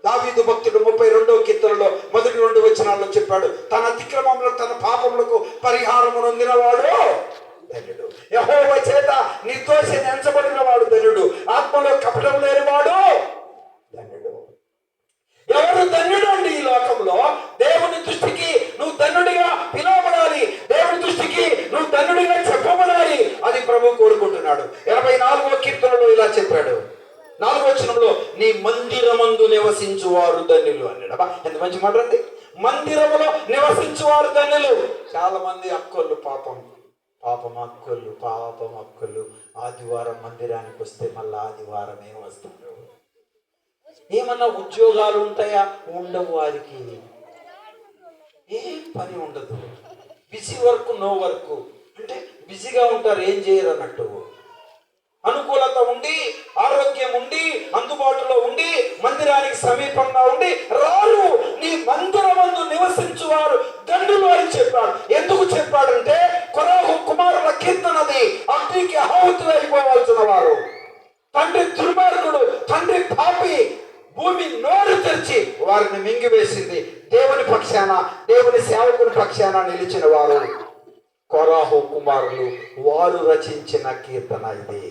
దావీదు భక్తుడు 32వ కీర్తనలో మొదటి 2 వచనాల్లో చెప్పాడు, తన అతిక్రమములకు తన పాపములకు పరిహారము నొందినవాడు ధన్యుడు. యెహోవా చేత నిర్దోషి ఎంచబడిన వాడు ధన్యుడు. ఆత్మలో కపటం లేనివాడు ధన్యుడు. ఎవరు ధన్యుడు అండి ఈ లోకంలో? దేవుని దృష్టికి నువ్వు ధన్యుడిగా పిలువబడాలి, దేవుని దృష్టికి నువ్వు ధన్యుడిగా చెప్పబడాలి. అది ప్రభువు కోరుకుంటున్నాడు. 84వ కీర్తనలో ఇలా చెప్పాడు, 4వ వచనంలో, నీ మందిరమందు నివసించువారు ధన్యులు అన్నాడు. అబ్బా, ఎంత మంచి మాట అండి. మందిరములో నివసించువారు ధన్యులు. చాలా మంది అక్కలు పాపం అక్కలు ఆదివారం మందిరానికి వస్తే మళ్ళీ ఆదివారమే వస్తారు. ఏమన్నా ఉద్యోగాలు ఉంటాయా? ఉండవు. వారికి ఏం పని ఉండదు. Busy work, no work. అంటే బిజీగా ఉంటారు, ఏం చేయరు అన్నట్టు. అనుకూలత ఉండి, ఆరోగ్యం ఉండి, అందుబాటులో ఉండి, మందిరానికి సమీపంగా ఉండి రారు. నీ మందిరమందు నివసించువారు ధన్యులు అని చెప్పాడు. ఎందుకు చెప్పాడంటే, కొరాహు కుమారుల కీర్తనది. అగ్నికి ఆహుతులైపోవాల్సిన వారు. తండ్రి దుర్మార్గుడు, తండ్రి పాపి, భూమి నోరు తెరిచి వారిని మింగివేసింది. దేవుని పక్షాన, దేవుని సేవకుని పక్షాన నిలిచిన వారు కొరాహు కుమారులు. వారు రచించిన కీర్తన ఇది.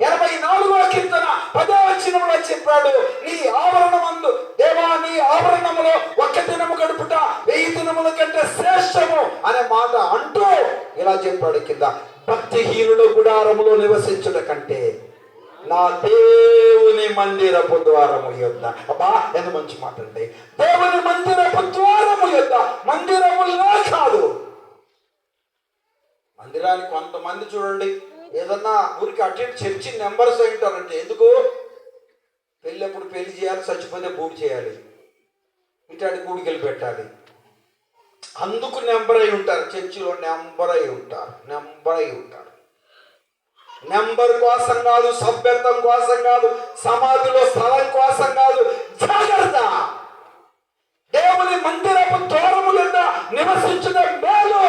84వ కీర్తన 10వ వచనంలో చెప్పాడు, నీ ఆవరణమందు దేవా, నీ ఆవరణములో 1 దినము గడుపుట 1000 దినముల కంటే శ్రేష్టము అనే మాట అంటూ ఇలా చెప్పాడు కింద, భక్తిహీనుల గుడారములో నివసించుట కంటే నా దేవుని మందిరపు ద్వారము యొద్ద. అబ్బా, ఎంత మంచి మాట అండి. దేవుని మందిరపు ద్వారము యొద్ద, మందిరములా కాదు. మందిరానికి కొంతమంది చూడండి, ఏదన్నా ఊరికి అటు చర్చి నెంబర్స్ అయి ఉంటారంటే, ఎందుకు? పెళ్ళప్పుడు పెళ్లి చేయాలి, చచ్చిపోతే బూడి చేయాలి, ఇటాడి కూడికెళ్ళి పెట్టాలి, అందుకు నెంబర్ అయి ఉంటారు. చర్చిలో నెంబర్ అయి ఉంటారు. నెంబర్ కోసం కాదు, సభ్యత్వం కోసం కాదు, సమాధిలో స్థలం కోసం కాదు. జాగ్రత్త. దేవుని మందిరపు ద్వారము లేదా నివసించిన మేలు.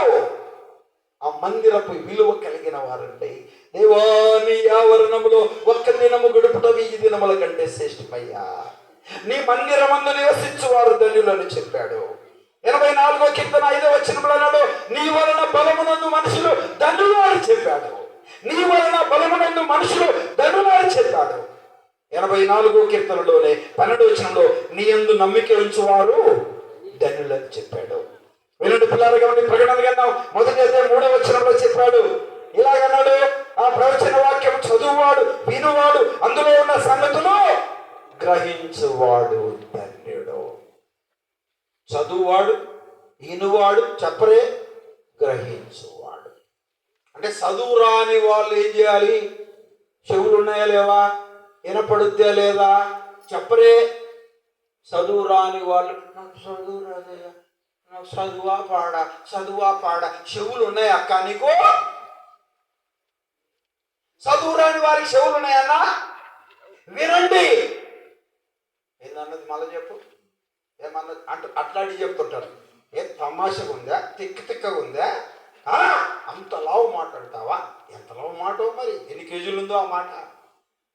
ఆ మందిరపు విలువ కలిగిన వారండి. దేవాని ఆవరణములో 1 దినము గడుపుట 1000 దినముల కంటే శ్రేష్టమయ్యా. నీ మందిరమందు నివసించువారు ధన్యులు అని చెప్పాడు. 84వ కీర్తన 5వ వచనంలో అన్నాడు, నీ వలన బలమునందు మనుషులు ధన్యులు అని చెప్పాడు. నీ వలన బలమునందు మనుషులు ధన్యులు అని చెప్పాడు. 84వ కీర్తనలోనే 12వ వచనంలో, నీ యందు నమ్మిక ఉంచువారు ధన్యులు అని చెప్పాడు. వినండి పిల్లలు, కాబట్టి ప్రకటన గ్రంథం 3వ వచనంలో చెప్పాడు, ఇలాగన్నాడు, ఆ ప్రవచన వాక్యం చదువువాడు, వినువాడు, అందులో ఉన్న సంగతులు గ్రహించువాడు ధన్యుడు. చదువువాడు, వినువాడు, చెప్పరే, గ్రహించువాడు. అంటే చదువు రాని వాళ్ళు ఏం చేయాలి? చెవులు ఉన్నాయా లేవా? వినపడుద్దా లేదా? చెప్పరే. చదువు రాని వాళ్ళు, నాకు చదువు రాదయ్యా, నాకు చదువా పాడా. చెవులు ఉన్నాయా అక్క నీకు? చదువు రాని వారికి చెవులు ఉన్నాయన్నా? వినండి. ఏందన్నది మళ్ళీ చెప్పు. ఏమన్నది అంటే అట్లాంటివి చెప్తుంటారు. ఏ తమాషగా ఉందా? తిక్కగా ఉందా? అంత లావు మాట్లాడతావా? ఎంత లావు మాట మరి? ఎన్ని కేజీలు ఉందో ఆ మాట?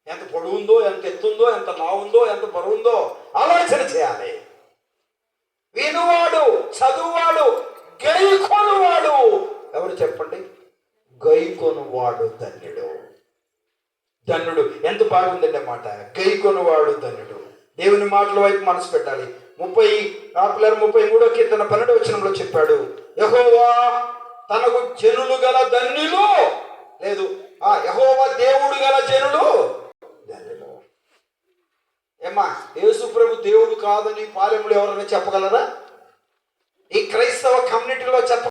ఎంత పొడవు ఉందో, ఎంత ఎత్తుందో, ఎంత లావు ఉందో, ఎంత బరువు ఉందో ఆలోచన చేయాలి. వినువాడు, చదువువాడు, గైకొనువాడు. ఎవరు చెప్పండి? గైకొనువాడు ధన్యుడు. ధన్యుడు. ఎంత బాగుందండి మాట. గైకొనువాడు ధన్యుడు. దేవుని మాటల వైపు మనసు పెట్టాలి. 33వ కీర్తన 12వ వచనంలో చెప్పాడు, యెహోవా తనకు జనులు గల ధన్యులు. లేదు, యెహోవా దేవుడు గల జనులు ధన్యులు. ఏమ్మా, యేసు ప్రభు దేవుడు కాదని పాలెంలో ఎవరైనా చెప్పగలరా? ఈ క్రైస్తవ కమ్యూనిటీలో